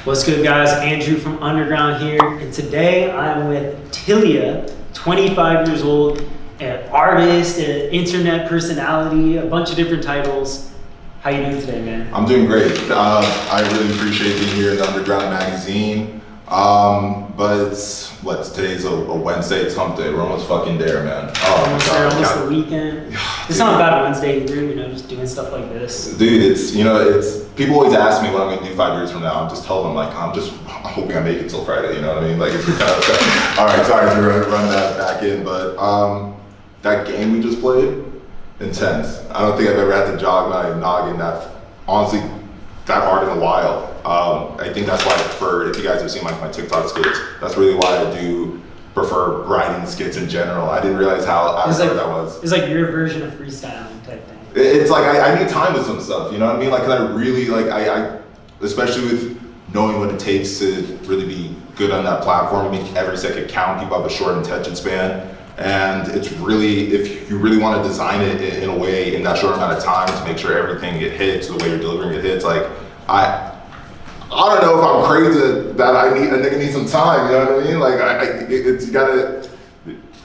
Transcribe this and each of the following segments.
What's good, guys? Andrew from Underground here, and today I'm with THILLIA, 25 years old, an artist, an internet personality, a bunch of different titles. How you doing today, man? I'm doing great. I really appreciate being here in the Underground magazine. But today's a Wednesday, it's hump day. We're almost fucking there, man. Almost the weekend. It's not a bad Wednesday either, just doing stuff like this. Dude, it's people always ask me what I'm gonna do 5 years from now. I'm just telling them I'm hoping I make it till Friday, you know what I mean? Like it's kind of all right, sorry to run that back in, but that game we just played, intense. I don't think I've ever had to jog my noggin that hard in a while. I think that's why if you guys have seen my TikTok skits, that's really why I do prefer writing skits in general. I didn't realize how out there that was. It's like your version of freestyling type thing. It's like I need time with some stuff, you know what I mean? Like, 'cause I really I especially with knowing what it takes to really be good on that platform, make every second count. People have a short attention span, and it's really, if you really want to design it in a way in that short amount of time to make sure everything it hits, the way you're delivering it hits, like I don't know if I'm crazy that a nigga needs some time, you know what I mean? Like you gotta.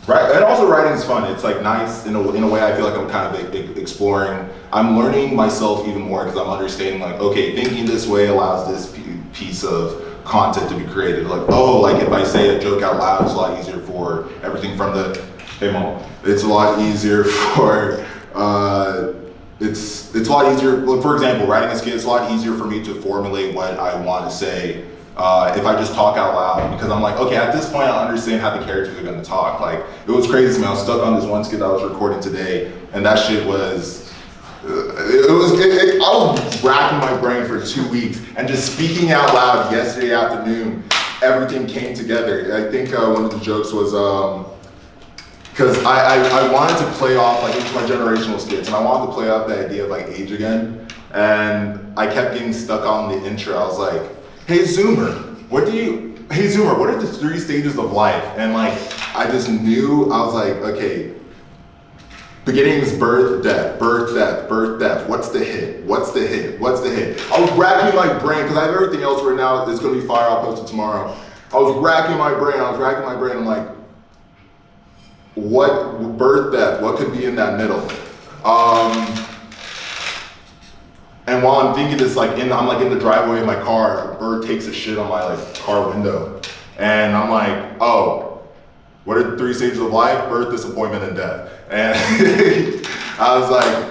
Right, and also writing is fun. It's like nice in a way. I feel like I'm kind of exploring. I'm learning myself even more because I'm understanding like, okay, thinking this way allows this piece of content to be created. Like, like if I say a joke out loud, it's a lot easier for everything from the, hey mom, it's a lot easier for, it's a lot easier, for example, writing a skit, it's a lot easier for me to formulate what I want to say if I just talk out loud, because I'm like, okay, at this point I understand how the characters are gonna talk. Like, it was crazy to me. I was stuck on this one skit that I was recording today, and that shit was, I was racking my brain for 2 weeks, and just speaking out loud yesterday afternoon, everything came together. I think one of the jokes was, because I wanted to play off like my generational skits, and I wanted to play off the idea of like age again, and I kept getting stuck on the intro. I was like, hey Zoomer, what are the 3 stages of life? And like, I just knew, I was like, okay, beginning is birth, death, birth, death, birth, death. What's the hit? What's the hit? What's the hit? I was racking my brain, because I have everything else right now. It's gonna be fire, I'll post it tomorrow. I was racking my brain, I'm like, what, birth, death, what could be in that middle? And while I'm thinking this, I'm in the driveway of my car, a bird takes a shit on my car window. And I'm like, oh, what are the 3 stages of life? Birth, disappointment, and death. And I was like,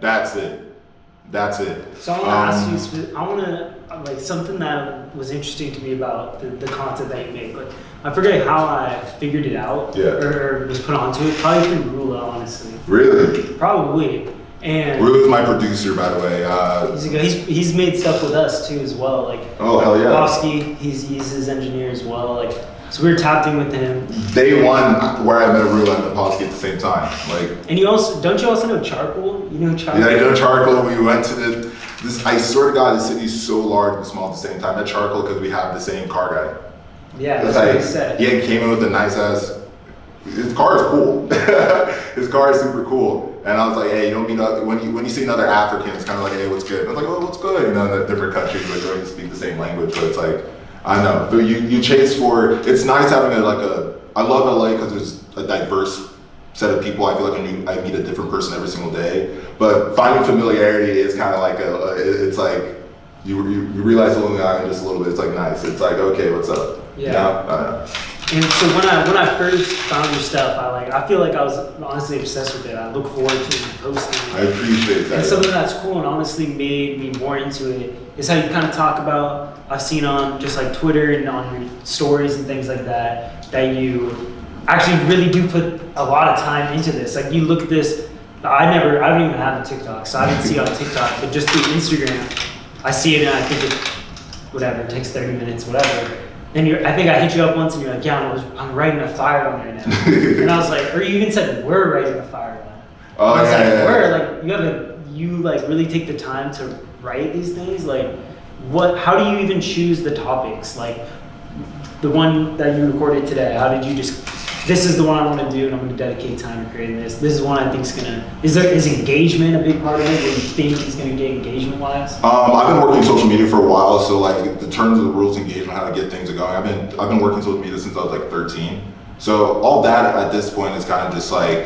that's it. So I want to ask you, something that was interesting to me about the content that you make. Like, I forget how I figured it out, or was put onto it. Probably through Rula, honestly. Really? Probably. And Rula's my producer, by the way. He's made stuff with us too as well. Like, oh hell yeah. Bosky, he's his engineer as well. Like, so we were tapped in with him. Day one, where I met Rula and Bosky at the same time. Like, and don't you also know Charcoal? You know Charcoal? Yeah, I know Charcoal. We went to this. I swear to God, the city's so large and small at the same time. That Charcoal, because we have the same car guy. Yeah, that's what he said. Yeah, he came in with a nice ass. His car is cool. His car is super cool. And I was like, hey, you don't meet when you see another African, it's kind of like, hey, what's good? I was like, oh, what's good? You know, in different countries, we don't speak the same language, but it's like, I know. But you chase for. It's nice having I love LA because there's a diverse set of people. I feel like I meet a different person every single day. But finding familiarity is kind of like it's like you realize the guy in just a little bit. It's like nice. It's like, okay, what's up? Yeah. Yeah. And so when I first found your stuff, I feel like I was honestly obsessed with it. I look forward to posting. I appreciate that. And something that's cool and honestly made me more into it is how you kind of talk about, I've seen on just like Twitter and on your stories and things like that you actually really do put a lot of time into this. Like, you look at this, I don't even have a TikTok, so I didn't see it on TikTok, but just through Instagram, I see it and I think it takes 30 minutes, whatever. And I think I hit you up once and you're like, yeah, I'm writing a fire on there now. And I was like, or you even said, we're writing a fire on. Oh, I was yeah. Like, you really take the time to write these things? Like, how do you even choose the topics? Like, the one that you recorded today, how did you just this is the one I want to do, and I'm going to dedicate time to creating this. This is one I think is engagement a big part of it? What you think is going to get engagement wise? I've been working social media for a while, so like the terms of the rules of engagement, how to get things going. I've been working social media since I was like 13. So all that at this point is kind of just like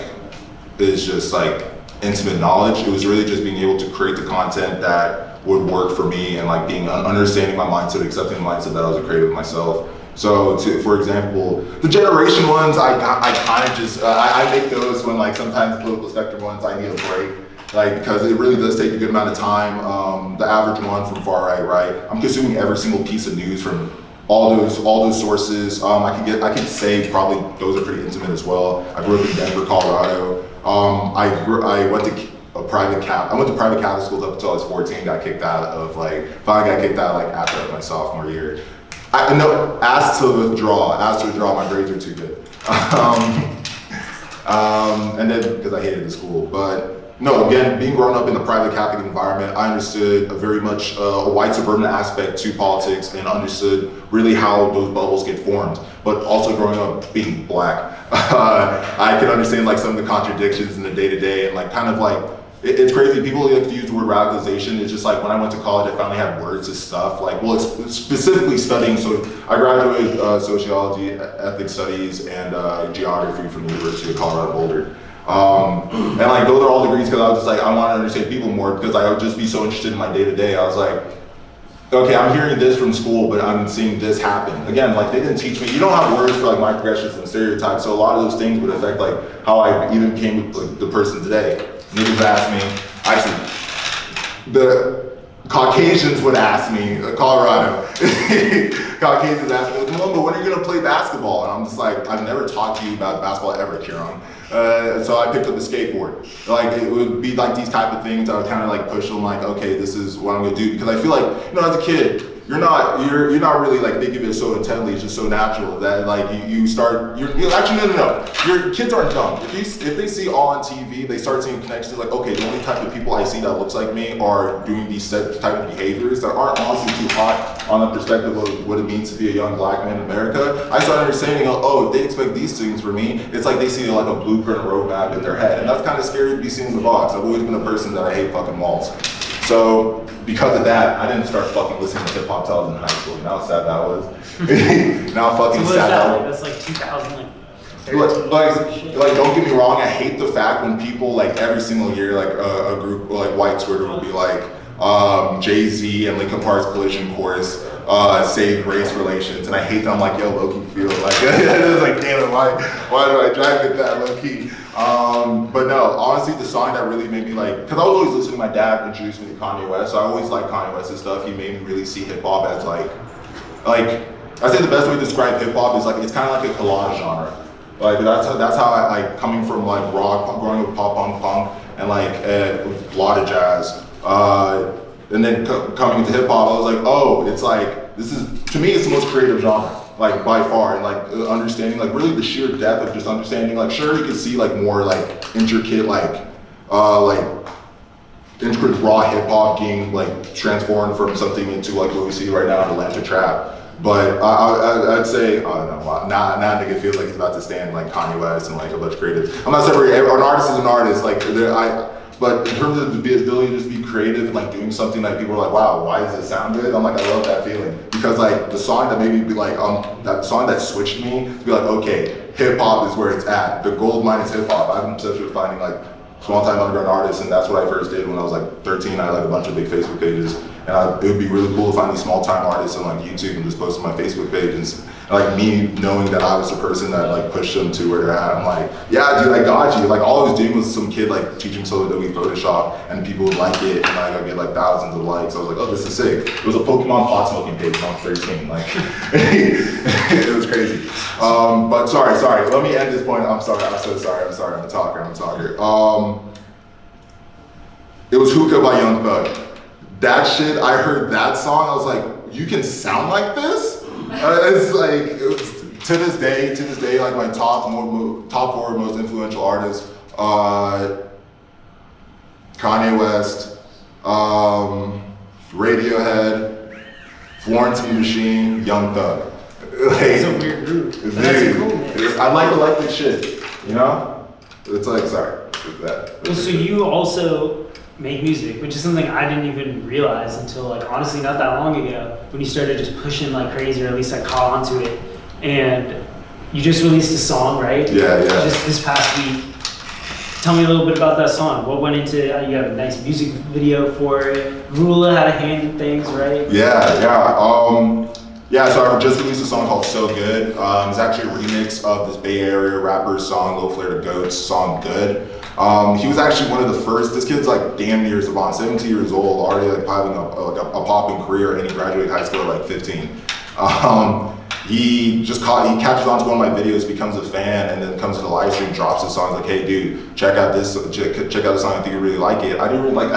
intimate knowledge. It was really just being able to create the content that would work for me and like understanding my mindset, accepting the mindset that I was a creative myself. So, for example, the generation ones, I kind of just, I make those when like sometimes the political spectrum ones, I need a break. Like, because it really does take a good amount of time. The average one from far right? I'm consuming every single piece of news from all those sources. I could say probably those are pretty intimate as well. I grew up in Denver, Colorado. I went to private Catholic schools up until I was 14. Finally got kicked out like after my sophomore year. Asked to withdraw. My grades were too good. And then because I hated the school, but no, again, being grown up in a private Catholic environment, I understood very much a white suburban aspect to politics and understood really how those bubbles get formed. But also growing up being black, I could understand like some of the contradictions in the day to day and like kind of like, it's crazy. People like to use the word radicalization. It's just like when I went to college, I finally had words to stuff. Like, well, specifically studying. So I graduated sociology, ethnic studies, and geography from the University of Colorado Boulder. And like those are all degrees because I was just like, I want to understand people more because I would just be so interested in my day to day. I was like, okay, I'm hearing this from school, but I'm seeing this happen. Again, like they didn't teach me, you don't have words for like microaggressions and stereotypes, so a lot of those things would affect like how I even became like, the person today. Niggas ask me, actually, the Caucasians would ask me, Colorado, Caucasians ask me, Mama, when are you gonna play basketball? And I'm just like, I've never talked to you about basketball ever, Kieran. So I picked up a skateboard. Like it would be like these type of things I would kind of like push them like, okay, this is what I'm gonna do. Because I feel like, you know, as a kid, you're not really like thinking of it so intently, it's just so natural that like you actually no. Your kids aren't dumb. If they see all on TV, they start seeing connections like, okay, the only type of people I see that looks like me are doing these type of behaviors that aren't honestly too hot on the perspective of what it means to be a young black man in America. I started understanding, oh, if they expect these things from me, it's like they see like a blueprint roadmap in their head. And that's kind of scary to be seen in the box. I've always been a person that I hate fucking walls. So because of that, I didn't start fucking listening to hip hop till I was in high school. You know how sad that was? Now fucking so sad that was. That's like 2000, like don't get me wrong, I hate the fact when people like every single year like a group like white Twitter will be like Jay-Z and Linkin Park's Collision Course saved race relations, and I hate that. I'm like, yo, low-key feel like it's like, damn it, why do I drive it that low-key? But no, honestly, the song that really made me like, because I was always listening to my dad introduce me to Kanye West, so I always liked Kanye West's stuff. He made me really see hip-hop as like I say the best way to describe hip-hop is like, it's kind of like a collage genre. Like that's how I like, coming from like rock, growing up pop punk, and like a lot of jazz. And then coming into hip hop, I was like, oh, it's like, this is, to me, it's the most creative genre, like by far. And like understanding, like really the sheer depth of just understanding, like sure you can see like more like intricate, like intricate raw hip hop being like transformed from something into like what we see right now in Atlanta trap. But I'd say, now nigga feels like he's about to stand like Kanye West and like a bunch of creatives. I'm not separating, an artist is an artist, like but in terms of the ability to just be creative and like doing something that people are like, wow, why does it sound good? I'm like, I love that feeling. Because like the song that made me be like, that song that switched me to be like, okay, hip hop is where it's at. The gold mine is hip hop. I'm obsessed with finding like small time underground artists, and that's what I first did when I was like 13. I had like a bunch of big Facebook pages, and it would be really cool to find these small time artists on like YouTube and just post on my Facebook page, and like me knowing that I was the person that like pushed them to where they're at. I'm like, yeah, dude, I got you. Like all I was doing was some kid like teaching Adobe Photoshop, and people would like it, and like I get like thousands of likes. I was like, oh, this is sick. It was a Pokemon pot smoking page when I was 13. Like, it was crazy. But sorry. Let me end this point. I'm so sorry. I'm a talker. It was Hookah by Young Thug. That shit, I heard that song, I was like, you can sound like this? It's like, to this day, like my top 4 most influential artists, Kanye West, Radiohead, Florence and the Machine, Young Thug. It's a weird group. But that's a cool mix. I like this shit, you know? It's like, sorry, that. Well, so you also make music, which is something I didn't even realize until like honestly not that long ago when you started just pushing like crazy, or at least I caught onto it. And you just released a song, right? Yeah. Just this past week. Tell me a little bit about that song. What went into it? You have a nice music video for it. Rula had a hand in things, right? Yeah, so I just released a song called So Good. It's actually a remix of this Bay Area rapper's song, LILFLARETHEGOAT's song Good. He was actually one of the first, this kid's like damn near about 17 years old, already like having a popping career, and he graduated high school at like 15. He catches on to one of my videos, becomes a fan, and then comes to the live stream, drops his songs like, hey dude, check out this song, I think you really like it. I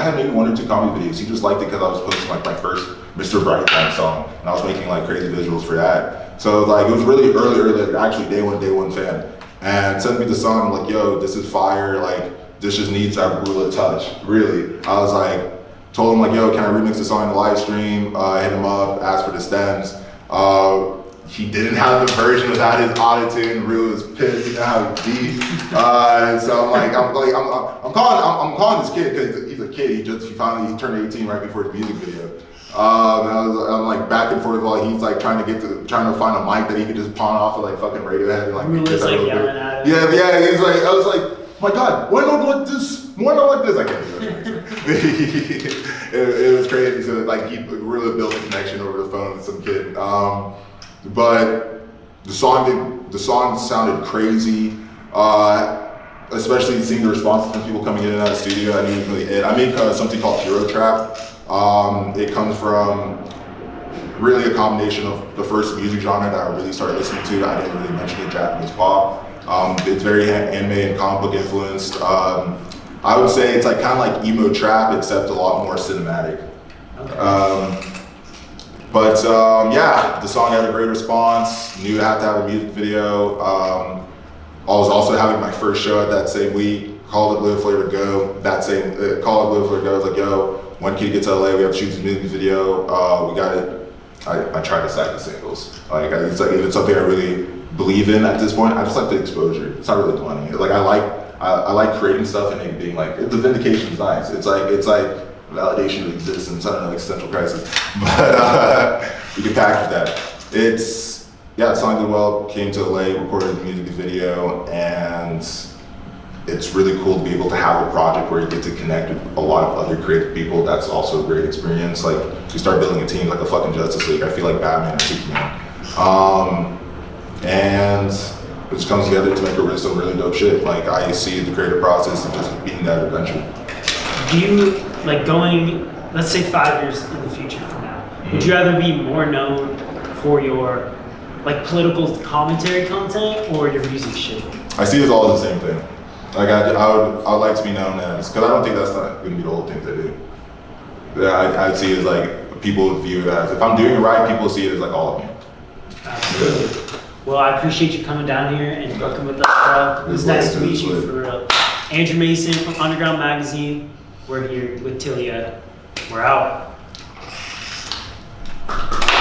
had maybe 1 or 2 comedy videos. He just liked it because I was posting like my first Mr. Brightline song, and I was making like crazy visuals for that. So like it was really early, actually day one fan. And sent me the song, I'm like, yo, this is fire, like this just needs that Rula touch, really. I was like, told him like, yo, can I remix the song in the live stream? Hit him up, asked for the stems. He didn't have the version without his auto-tune. Rula was pissed, you know how deep. So I'm calling this kid because he's a kid. He finally turned 18 right before the music video. I'm like back and forth while he's like trying to find a mic that he could just pawn off of like fucking Radiohead and like. Rula's like yelling at him. Yeah. He's like, I was like, oh my God, why not like this? Why not like this? I can't do it. It was crazy. So like he really built a connection over the phone with some kid. But the song sounded crazy, especially seeing the response from people coming in and out of the studio. I didn't really it. I make something called Hero Trap. It comes from really a combination of the first music genre that I really started listening to. I didn't really mention it, Japanese pop. It's very anime and comic book influenced. I would say it's like kind of like emo trap, except a lot more cinematic. Okay. Yeah, the song had a great response. Knew I had to have a music video. I was also having my first show at that same week. Called it Live Flavor Go. Called it Live Flavor Go. I was like, yo, when can you get to LA? We have to shoot this music video. We got it. I try to stack the singles. Like it's like if it's something I really believe in at this point, I just like the exposure. It's not really the money. Like I like creating stuff and it being like the vindication is nice. It's like validation of existence. I don't know, existential crisis, but we can package that. The song did well. Came to LA, recorded the music video, and it's really cool to be able to have a project where you get to connect with a lot of other creative people. That's also a great experience. Like you start building a team like a fucking Justice League. I feel like Batman and Superman. And it just comes together to make some really dope shit. Like I see the creative process of just being that adventure. Do you like going, let's say 5 years in the future from now, would you rather be more known for your like political commentary content or your music shit? I see it as all the same thing. Like I would like to be known as, because I don't think that's not gonna be the whole thing to do. Yeah, I'd see it as like people would view it as, if I'm doing it right, people see it as like all of me. Absolutely. Yeah. Well, I appreciate you coming down here and working with us, bro. It was nice to meet you for real. Andrew Mason from Underground Magazine. We're here with THILLIA. We're out.